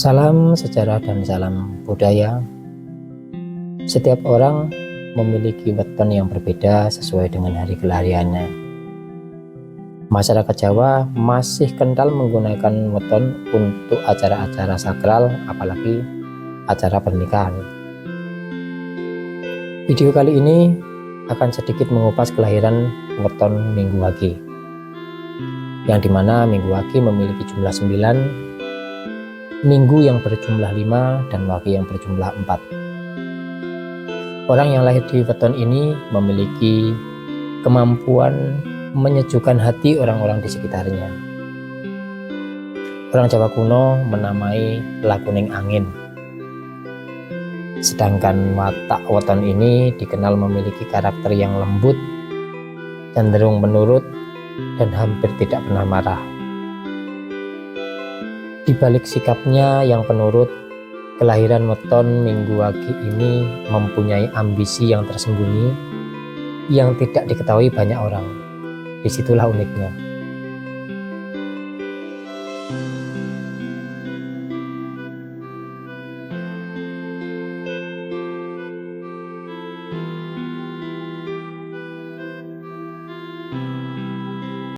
Salam sejarah dan salam budaya. Setiap orang memiliki weton yang berbeda sesuai dengan hari kelahirannya. Masyarakat Jawa masih kental menggunakan weton untuk acara-acara sakral, apalagi acara pernikahan. Video kali ini akan sedikit mengupas kelahiran weton Minggu Wage, yang dimana Minggu Wage memiliki jumlah 9, Minggu yang berjumlah 5, dan Wage yang berjumlah 4. Orang yang lahir di weton ini memiliki kemampuan menyejukkan hati orang-orang di sekitarnya. Orang Jawa kuno menamai lakuning angin. Sedangkan watak weton ini dikenal memiliki karakter yang lembut, cenderung menurut, dan hampir tidak pernah marah. Di balik sikapnya yang penurut, kelahiran weton Minggu Wage ini mempunyai ambisi yang tersembunyi yang tidak diketahui banyak orang. Disitulah uniknya.